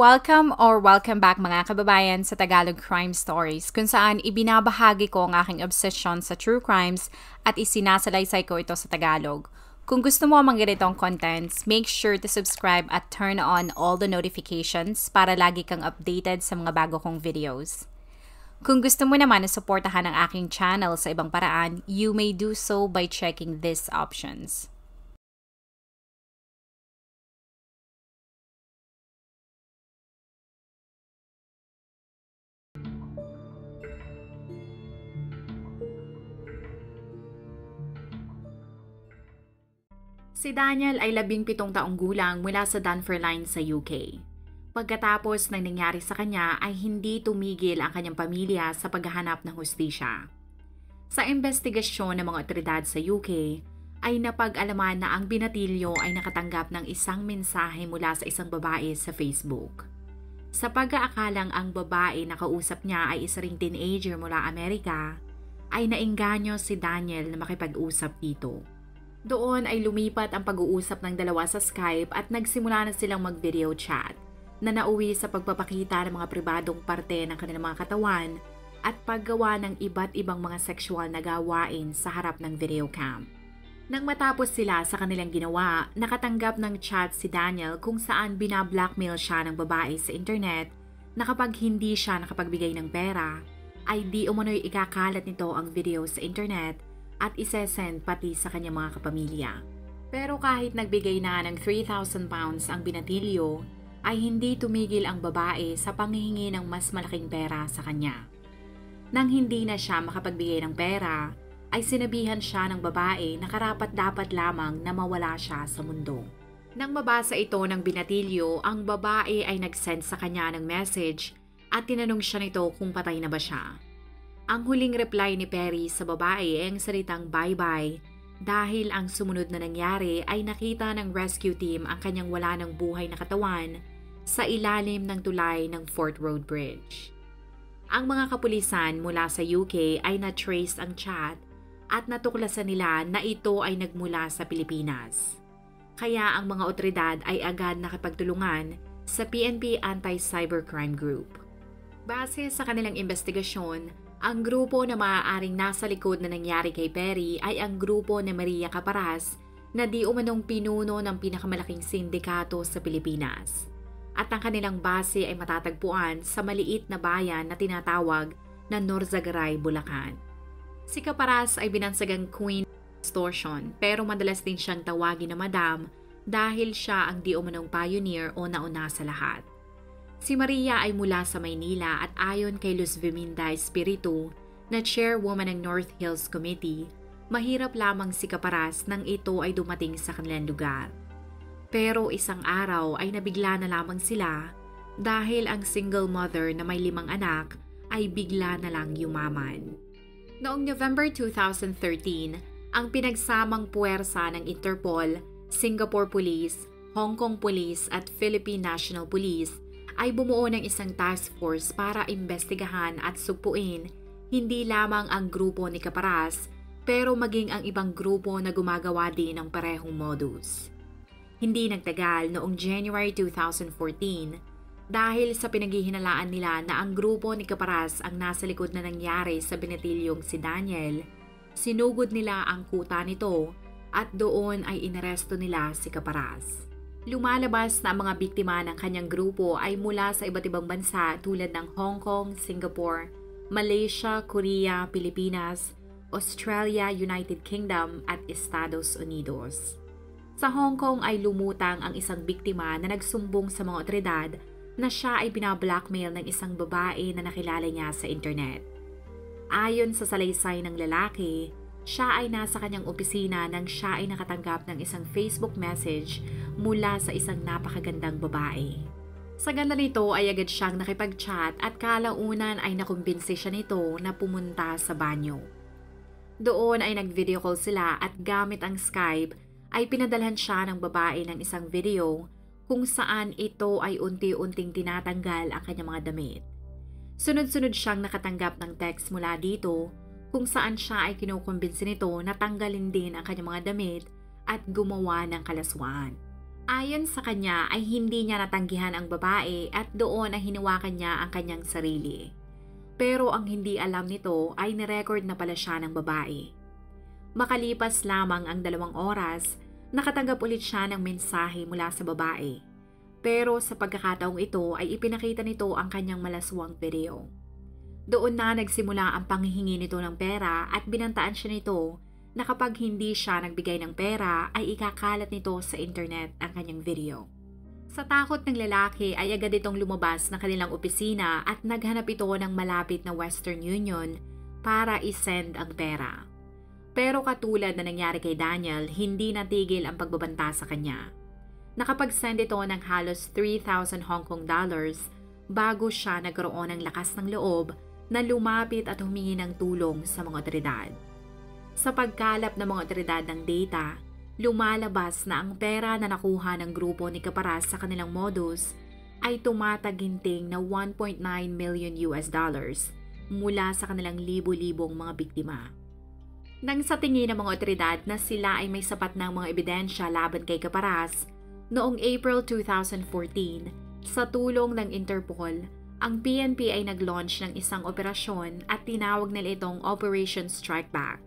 Welcome back mga kababayan sa Tagalog Crime Stories, kung saan ibinabahagi ko ang aking obsession sa true crimes at isinasalaysay ko ito sa Tagalog. Kung gusto mo ang mga ganitong contents, make sure to subscribe at turn on all the notifications para lagi kang updated sa mga bago kong videos. Kung gusto mo naman na suportahan ang aking channel sa ibang paraan, you may do so by checking these options. Si Daniel ay 17 taong gulang mula sa Dunfermline sa UK. Pagkatapos ng nangyari sa kanya ay hindi tumigil ang kanyang pamilya sa paghahanap ng hustisya. Sa investigasyon ng mga otoridad sa UK, ay napag-alaman na ang binatilyo ay nakatanggap ng isang mensahe mula sa isang babae sa Facebook. Sa pag-aakalang ang babae na kausap niya ay isa ring teenager mula Amerika, ay naengganyo si Daniel na makipag-usap dito. Doon ay lumipat ang pag-uusap ng dalawa sa Skype at nagsimula na silang mag-video chat na nauwi sa pagpapakita ng mga pribadong parte ng kanilang mga katawan at paggawa ng iba't ibang mga sexual na gawain sa harap ng video cam. Nang matapos sila sa kanilang ginawa, nakatanggap ng chat si Daniel kung saan binablackmail siya ng babae sa internet na kapag hindi siya nakapagbigay ng pera, ay di umano'y ikakalat nito ang video sa internet at isesend pati sa kanyang mga kapamilya. Pero kahit nagbigay na ng 3,000 pounds ang binatilyo, ay hindi tumigil ang babae sa panghihingi ng mas malaking pera sa kanya. Nang hindi na siya makapagbigay ng pera, ay sinabihan siya ng babae na karapat-dapat lamang na mawala siya sa mundo. Nang mabasa ito ng binatilyo, ang babae ay nag-send sa kanya ng message at tinanong siya nito kung patay na ba siya. Ang huling reply ni Perry sa babae ay ang salitang bye-bye dahil ang sumunod na nangyari ay nakita ng rescue team ang kanyang wala ng buhay na katawan sa ilalim ng tulay ng Fort Road Bridge. Ang mga kapulisan mula sa UK ay na-trace ang chat at natuklasan nila na ito ay nagmula sa Pilipinas. Kaya ang mga otoridad ay agad nakipagtulungan sa PNP Anti-Cybercrime Group. Base sa kanilang investigasyon, ang grupo na maaaring nasa likod na nangyari kay Perry ay ang grupo ni Maria Caparas na di umanong pinuno ng pinakamalaking sindikato sa Pilipinas. At ang kanilang base ay matatagpuan sa maliit na bayan na tinatawag na Norzagaray, Bulacan. Si Caparas ay binansagang Queen Extortion pero madalas din siyang tawagin na Madam dahil siya ang di umanong pioneer o nauna sa lahat. Si Maria ay mula sa Maynila at ayon kay Luz Viminda Espiritu na chairwoman ng North Hills Committee, mahirap lamang si Caparas nang ito ay dumating sa kanilang lugar. Pero isang araw ay nabigla na lamang sila dahil ang single mother na may 5 anak ay bigla na lang yumaman. Noong November 2013, ang pinagsamang puwersa ng Interpol, Singapore Police, Hong Kong Police at Philippine National Police ay bumuo ng isang task force para imbestigahan at sugpuin hindi lamang ang grupo ni Caparas pero maging ang ibang grupo na gumagawa din ng parehong modus. Hindi nagtagal noong January 2014 dahil sa pinaghihinalaan nila na ang grupo ni Caparas ang nasa likod na nangyari sa binatilyong si Daniel, sinugod nila ang kuta nito at doon ay inaresto nila si Caparas. Lumalabas na ang mga biktima ng kanyang grupo ay mula sa iba't ibang bansa tulad ng Hong Kong, Singapore, Malaysia, Korea, Pilipinas, Australia, United Kingdom at Estados Unidos. Sa Hong Kong ay lumutang ang isang biktima na nagsumbong sa mga otoridad na siya ay binablackmail ng isang babae na nakilala niya sa internet. Ayon sa salaysay ng lalaki, siya ay nasa kanyang opisina nang siya ay nakatanggap ng isang Facebook message mula sa isang napakagandang babae. Sa ganda nito ay agad siyang nakipag-chat at kalaunan ay nakumbinsi siya nito na pumunta sa banyo. Doon ay nag-video call sila at gamit ang Skype ay pinadalhan siya ng babae ng isang video kung saan ito ay unti-unting tinatanggal ang kanyang mga damit. Sunod-sunod siyang nakatanggap ng text mula dito kung saan siya ay kinukumbinsi nito na tanggalin din ang kanyang mga damit at gumawa ng kalaswaan. Ayon sa kanya ay hindi niya natanggihan ang babae at doon ay hinawakan niya ang kanyang sarili. Pero ang hindi alam nito ay nirecord na pala siya ng babae. Makalipas lamang ang 2 oras, nakatanggap ulit siya ng mensahe mula sa babae. Pero sa pagkakataong ito ay ipinakita nito ang kanyang malaswang video. Doon na nagsimula ang panghihingi nito ng pera at binantaan siya nito na kapag hindi siya nagbigay ng pera ay ikakalat nito sa internet ang kanyang video. Sa takot ng lalaki ay agad itong lumabas ng kanilang opisina at naghanap ito ng malapit na Western Union para isend ang pera. Pero katulad na nangyari kay Daniel, hindi natigil ang pagbabanta sa kanya. Nakapag-send ito ng halos 3,000 Hong Kong dollars bago siya nagkaroon ng lakas ng loob na lumapit at humingi ng tulong sa mga otoridad. Sa pagkalap ng mga otoridad ng data, lumalabas na ang pera na nakuha ng grupo ni Caparaz sa kanilang modus ay tumataginting na 1.9 million US dollars mula sa kanilang libo-libong mga biktima. Nang sa tingin ng mga otoridad na sila ay may sapat ng mga ebidensya laban kay Caparaz, noong April 2014, sa tulong ng Interpol, ang PNP ay nag-launch ng isang operasyon at tinawag nila itong Operation Strike Back,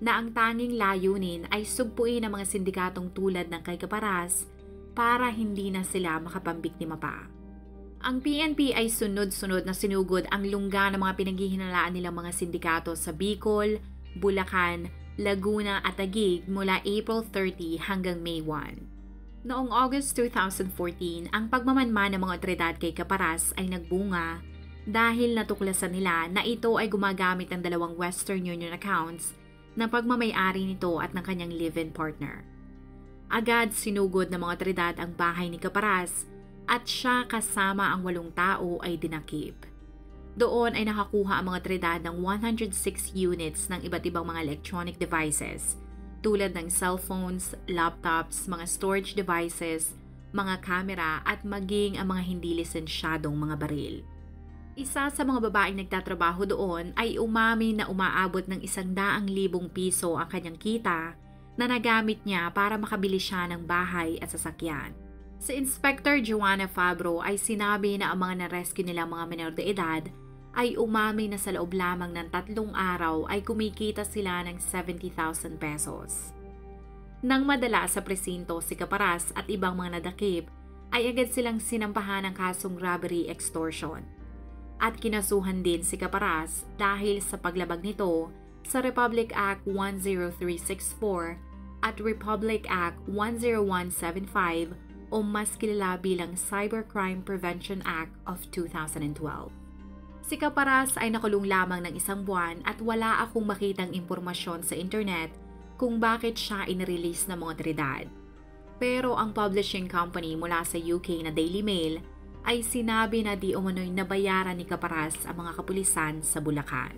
na ang tanging layunin ay sugpuin ang mga sindikatong tulad ng kay Caparaz para hindi na sila makapambiktima pa. Ang PNP ay sunod-sunod na sinugod ang lungga ng mga pinaghihinalaan nilang mga sindikato sa Bicol, Bulacan, Laguna at Taguig mula April 30 hanggang May 1. Noong August 2014, ang pagmamanman ng mga otoridad kay Caparaz ay nagbunga dahil natuklasan nila na ito ay gumagamit ng 2 Western Union accounts na pagmamay-ari nito at ng kanyang live-in partner. Agad sinugod ng mga otoridad ang bahay ni Caparaz at siya kasama ang 8 tao ay dinakip. Doon ay nakakuha ang mga otoridad ng 106 units ng iba't ibang mga electronic devices tulad ng cellphones, laptops, mga storage devices, mga kamera at maging ang mga hindi lisensyadong mga baril. Isa sa mga babaeng nagtatrabaho doon ay umamin na umaabot ng 100,000 piso ang kanyang kita na nagamit niya para makabili siya ng bahay at sasakyan. Si Inspector Joanna Fabro ay sinabi na ang mga na-rescue nilang mga menor de edad ay umamin na sa loob lamang ng 3 araw ay kumikita sila ng 70,000 pesos. Nang madala sa presinto si Caparaz at ibang mga nadakip, ay agad silang sinampahan ng kasong robbery extortion. At kinasuhan din si Caparaz dahil sa paglabag nito sa Republic Act 10364 at Republic Act 10175 o mas kilala bilang Cybercrime Prevention Act of 2012. Si Caparaz ay nakulong lamang ng 1 buwan at wala akong makitang impormasyon sa internet kung bakit siya inirelease ng mga otoridad. Pero ang publishing company mula sa UK na Daily Mail ay sinabi na di umano'y nabayaran ni Caparaz ang mga kapulisan sa Bulacan.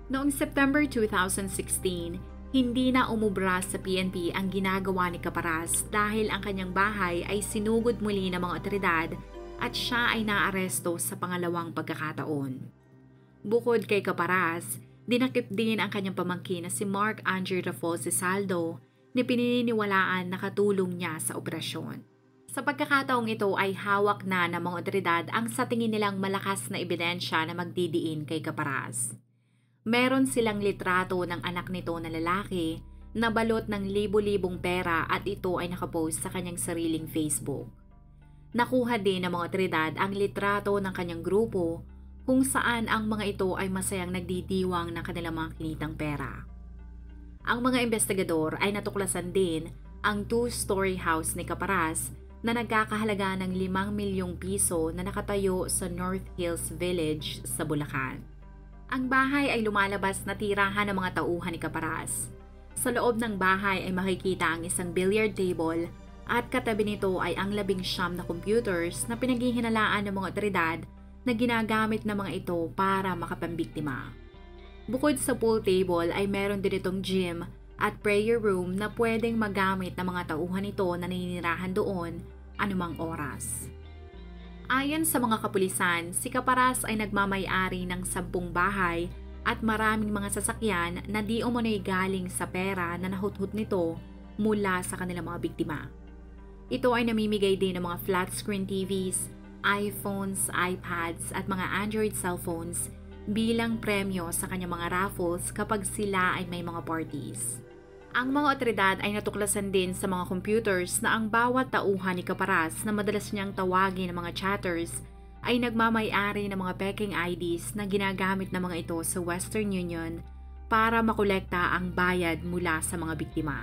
Noong September 2016, hindi na umubra sa PNP ang ginagawa ni Caparaz dahil ang kanyang bahay ay sinugod muli ng mga otoridad at siya ay naaresto sa pangalawang pagkakataon. Bukod kay Caparaz, dinakip din ang kanyang pamangkin na si Mark Andrew Raffo Saldo na pininiwalaan na katulong niya sa operasyon. Sa pagkakataong ito ay hawak na ng mga otoridad ang sa tingin nilang malakas na ebidensya na magdidiin kay Caparaz. Meron silang litrato ng anak nito na lalaki na balot ng libo-libong pera at ito ay nakapost sa kanyang sariling Facebook. Nakuha din ng mga otoridad ang litrato ng kanyang grupo kung saan ang mga ito ay masayang nagdidiwang ng kanilang mga kinitang pera. Ang mga investigador ay natuklasan din ang 2-story house ni Caparaz na nagkakahalaga ng 5 milyong piso na nakatayo sa North Hills Village sa Bulacan. Ang bahay ay lumalabas na tirahan ng mga tauhan ni Caparaz. Sa loob ng bahay ay makikita ang isang billiard table at katabi nito ay ang 19 na computers na pinaghihinalaan ng mga otoridad na ginagamit ng mga ito para makapambiktima. Bukod sa pool table ay meron din itong gym at prayer room na pwedeng magamit ng mga tauhan nito na naninirahan doon anumang oras. Ayon sa mga kapulisan, si Caparaz ay nagmamay-ari ng 10 bahay at maraming mga sasakyan na di umano'y galing sa pera na nahuthut nito mula sa kanilang mga biktima. Ito ay namimigay din ng mga flat screen TVs, iPhones, iPads at mga Android cellphones bilang premyo sa kanyang mga raffles kapag sila ay may mga parties. Ang mga otoridad ay natuklasan din sa mga computers na ang bawat tauhan ni Caparaz na madalas niyang tawagin ng mga chatters ay nagmamay-ari ng mga peking IDs na ginagamit ng mga ito sa Western Union para makolekta ang bayad mula sa mga biktima.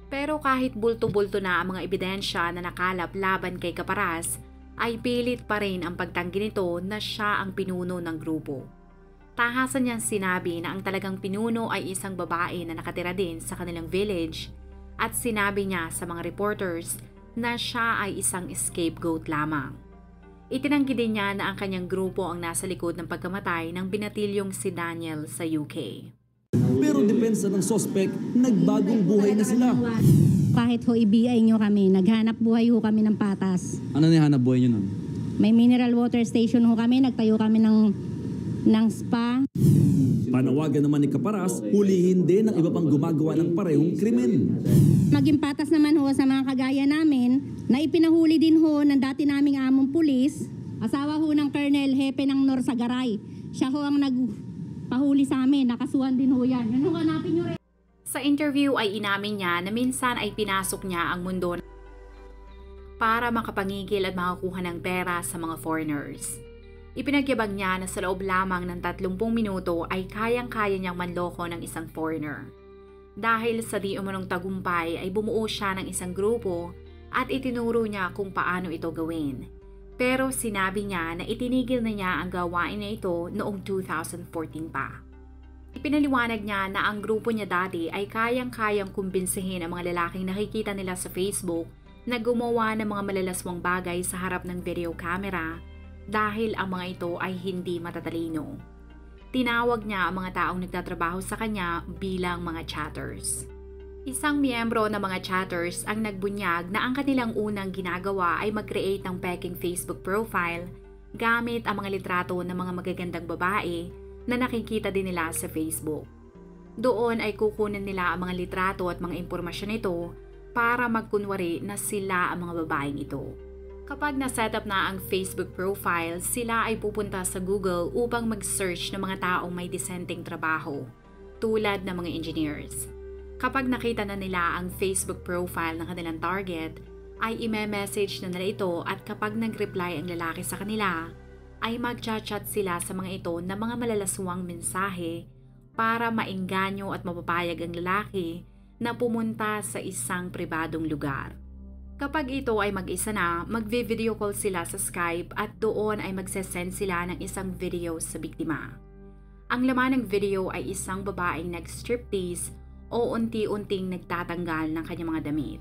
Pero kahit bulto-bulto na ang mga ebidensya na nakalap laban kay Caparaz, ay pilit pa rin ang pagtanggi nito na siya ang pinuno ng grupo. Tahasan niyang sinabi na ang talagang pinuno ay isang babae na nakatira din sa kanilang village at sinabi niya sa mga reporters na siya ay isang scapegoat lamang. Itinanggi din niya na ang kanyang grupo ang nasa likod ng pagkamatay ng binatilyong si Daniel sa UK. Pero depensa ng sospek, nagbagong buhay na sila. Kahit ho i-BI nyo kami, naghanap buhay ho kami ng patas. Ano na hanap buhay nyo nun? May mineral water station ho kami, nagtayo kami ng spa. Panawagan naman ni Caparaz, hulihin din ang iba pang gumagawa ng parehong krimen. Maging patas naman ho sa mga kagaya namin, na ipinahuli din ho ng dati naming among pulis, asawa ho ng Colonel Hepe ng Norsagaray. Siya ho ang nagpahuli sa amin, nakasuhan din ho yan. Yan ho, hanapin nyo rin. Sa interview ay inamin niya na minsan ay pinasok niya ang mundo para makapangigil at makakuha ng pera sa mga foreigners. Ipinagyabang niya na sa loob lamang ng 30 minuto ay kayang-kaya niyang manloko ng isang foreigner. Dahil sa di umanong tagumpay ay bumuo siya ng isang grupo at itinuro niya kung paano ito gawin. Pero sinabi niya na itinigil na niya ang gawain na ito noong 2014 pa. Ipinaliwanag niya na ang grupo niya dati ay kayang-kayang kumbinsihin ang mga lalaking nakikita nila sa Facebook na gumawa ng mga malalaswang bagay sa harap ng video camera dahil ang mga ito ay hindi matatalino. Tinawag niya ang mga taong nagtatrabaho sa kanya bilang mga chatters. Isang miyembro ng mga chatters ang nagbunyag na ang kanilang unang ginagawa ay mag-create ng peking Facebook profile gamit ang mga litrato ng mga magagandang babae na nakikita din nila sa Facebook. Doon ay kukunin nila ang mga litrato at mga impormasyon nito para magkunwari na sila ang mga babaeng ito. Kapag na-set up na ang Facebook profile, sila ay pupunta sa Google upang mag-search ng mga taong may disenteng trabaho, tulad ng mga engineers. Kapag nakita na nila ang Facebook profile ng kanilang target, ay i-message na nila ito at kapag nag-reply ang lalaki sa kanila, ay mag-chat sila sa mga ito na mga malalaswang mensahe para maengganyo at mapapayag ang lalaki na pumunta sa isang pribadong lugar. Kapag ito ay mag-isa na, magvi-video call sila sa Skype at doon ay magsesend sila ng isang video sa biktima. Ang laman ng video ay isang babaeng nag-striptease o unti-unting nagtatanggal ng kanyang mga damit.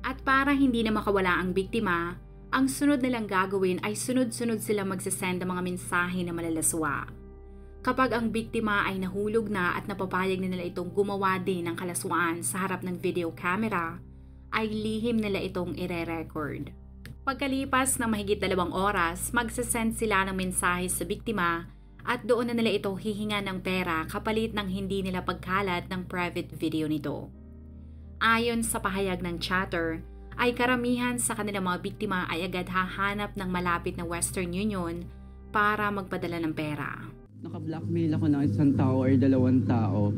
At para hindi na makawala ang biktima, ang sunod nilang gagawin ay sunod-sunod silang magsesend ng mga mensahe na malalaswa. Kapag ang biktima ay nahulog na at napapayag na nila itong gumawa din ng kalaswaan sa harap ng video camera, ay lihim nila itong ire-record. Pagkalipas ng mahigit 2 oras, magsesend sila ng mensahe sa biktima at doon na nila ito hihinga ng pera kapalit ng hindi nila pagkalat ng private video nito. Ayon sa pahayag ng chatter, ay karamihan sa kanilang mga biktima ay agad hahanap ng malapit na Western Union para magpadala ng pera. Naka-blackmail ako ng isang tao or 2 tao.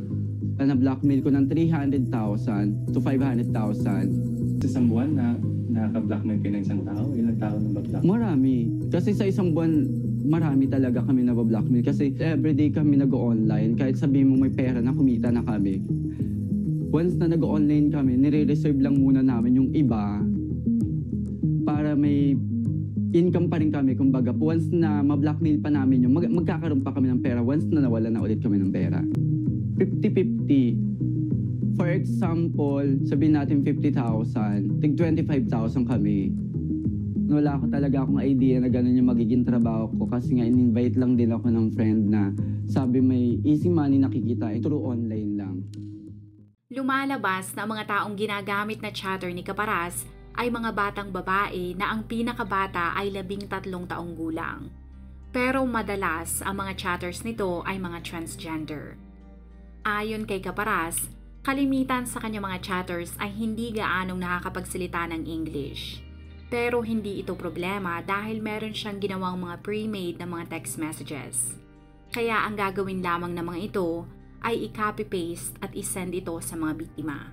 Na-blackmail ko ng 300,000 to 500,000. Sa isang buwan na nakaka-blackmail kayo ng isang tao? Ilang tao na ba-blackmail? Marami. Kasi sa isang buwan, marami talaga kami na-blackmail. Kasi everyday kami nag-online. Kahit sabihin mo may pera na, kumita na kami. Once na nag-online kami, nire-reserve lang muna namin yung iba para may income pa rin kami. Kumbaga, once na ma-blackmail pa namin yung magkakaroon pa kami ng pera once na nawala na ulit kami ng pera. 50-50. For example, sabihin natin 50,000, tig 25,000 kami. Wala ko talaga akong idea na gano'n yung magiging trabaho ko kasi nga in-invite lang din ako ng friend na sabi may easy money nakikita through online lang. Lumalabas na ang mga taong ginagamit na chatter ni Caparaz ay mga batang babae na ang pinakabata ay 13 taong gulang. Pero madalas ang mga chatters nito ay mga transgender. Ayon kay Caparaz, Kalimitan sa kanyang mga chatters ay hindi gaanong nakakapagsalita ng English. Pero hindi ito problema dahil meron siyang ginawang mga pre-made na mga text messages. Kaya ang gagawin lamang ng mga ito ay i-copy-paste at isend ito sa mga biktima.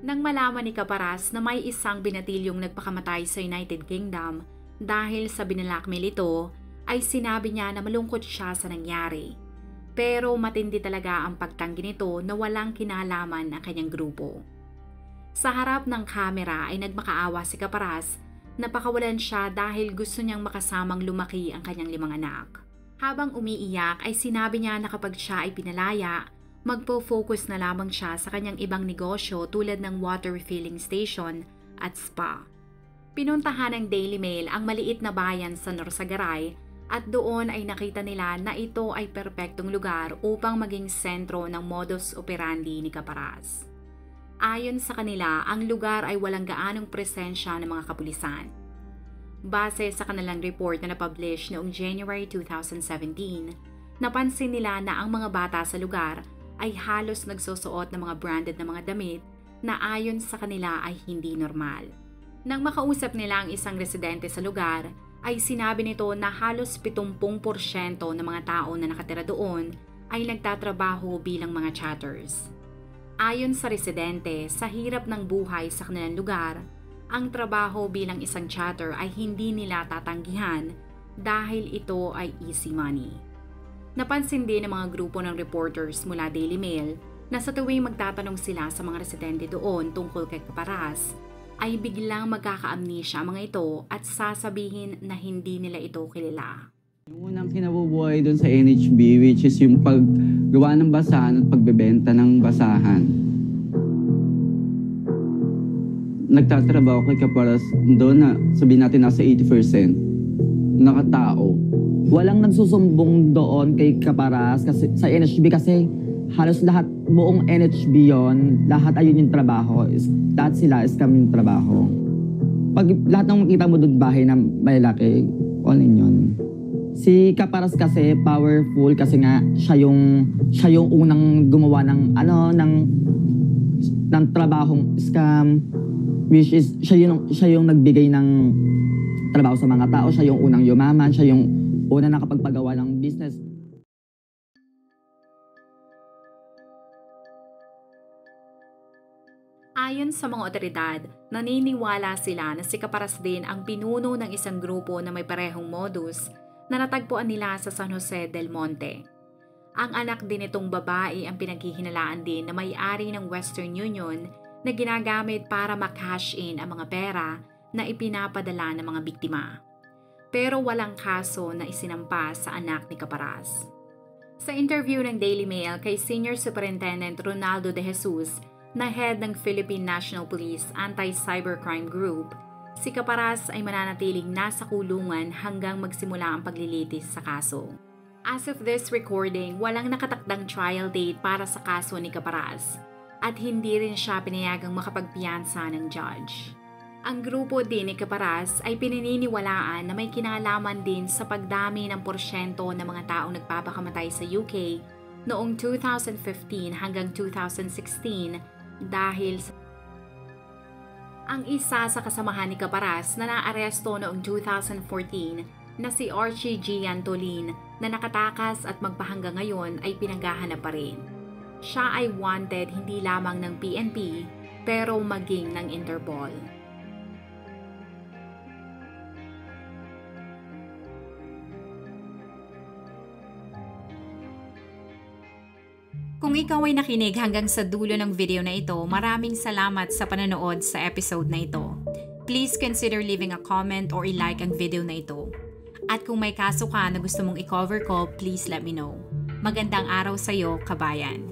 Nang malaman ni Caparas na may isang binatilyong nagpakamatay sa United Kingdom dahil sa binalakmil ito, ay sinabi niya na malungkot siya sa nangyari. Pero matindi talaga ang pagtanggi nito na walang kinalaman ang kanyang grupo. Sa harap ng kamera ay nagmakaawa si Caparas na pakawalan siya dahil gusto niyang makasamang lumaki ang kanyang 5 anak. Habang umiiyak ay sinabi niya na kapag siya ay pinalaya, magpo-focus na lamang siya sa kanyang ibang negosyo tulad ng water refilling station at spa. Pinuntahan ng Daily Mail ang maliit na bayan sa Norsagaray at doon ay nakita nila na ito ay perpektong lugar upang maging sentro ng modus operandi ni Caparas. Ayon sa kanila, ang lugar ay walang gaanong presensya ng mga kapulisan. Base sa kanilang report na napublish noong January 2017, napansin nila na ang mga bata sa lugar ay halos nagsusuot ng mga branded na mga damit na ayon sa kanila ay hindi normal. Nang makausap nila ang isang residente sa lugar, ay sinabi nito na halos 70% ng mga tao na nakatira doon ay nagtatrabaho bilang mga chatters. Ayon sa residente, sa hirap ng buhay sa kanilang lugar, ang trabaho bilang isang chatter ay hindi nila tatanggihan dahil ito ay easy money. Napansin din ng mga grupo ng reporters mula Daily Mail na sa tuwing magtatanong sila sa mga residente doon tungkol kay Caparas, ay biglang magkaka-amnesia ang mga ito at sasabihin na hindi nila ito kilala. Yung unang kinabubuhay doon sa NHB, which is yung paggawa ng basahan at pagbebenta ng basahan. Nagtatrabaho kay Caparas doon na sabihin natin nasa 80% nakatao. Walang nagsusumbong doon kay Caparas kasi sa NHB kasi halos lahat, buong NHB yon, lahat ayun yung trabaho. Lahat sila is kami yung trabaho. Pag lahat ng makita mo doon bahay na malaki, all in yun. Si Caparas kasi powerful kasi nga siya yung unang gumawa ng ng trabahong scam, which is siya yung nagbigay ng trabaho sa mga tao, siya yung unang yumaman, siya yung una nakapagpagawa ng business. Ayon sa mga otoridad, naniniwala sila na si Caparas din ang pinuno ng isang grupo na may parehong modus na natagpuan nila sa San Jose del Monte. Ang anak din itong babae ang pinaghihinalaan din na may-ari ng Western Union na ginagamit para makash in ang mga pera na ipinapadala ng mga biktima. Pero walang kaso na isinampa sa anak ni Caparas. Sa interview ng Daily Mail kay Senior Superintendent Ronaldo de Jesus na head ng Philippine National Police Anti-Cybercrime Group, si Caparas ay mananatiling nasa kulungan hanggang magsimula ang paglilitis sa kaso. As of this recording, walang nakatakdang trial date para sa kaso ni Caparas at hindi rin siya pinayagang makapagpiyansa ng judge. Ang grupo din ni Caparas ay pinaniniwalaan na may kinalaman din sa pagdami ng porsyento ng mga taong nagpapakamatay sa UK noong 2015 hanggang 2016 dahil sa ang isa sa kasamahan ni Caparas na naaresto noong 2014 na si Archie G. Antolin na nakatakas at magpahanggang ngayon ay pinaghahanap pa rin. Siya ay wanted hindi lamang ng PNP pero maging ng Interpol. Kung ikaw ay nakinig hanggang sa dulo ng video na ito, maraming salamat sa panonood sa episode na ito. Please consider leaving a comment or i-like ang video na ito. At kung may kaso ka na gusto mong i-cover ko, please let me know. Magandang araw sa iyo, kabayan.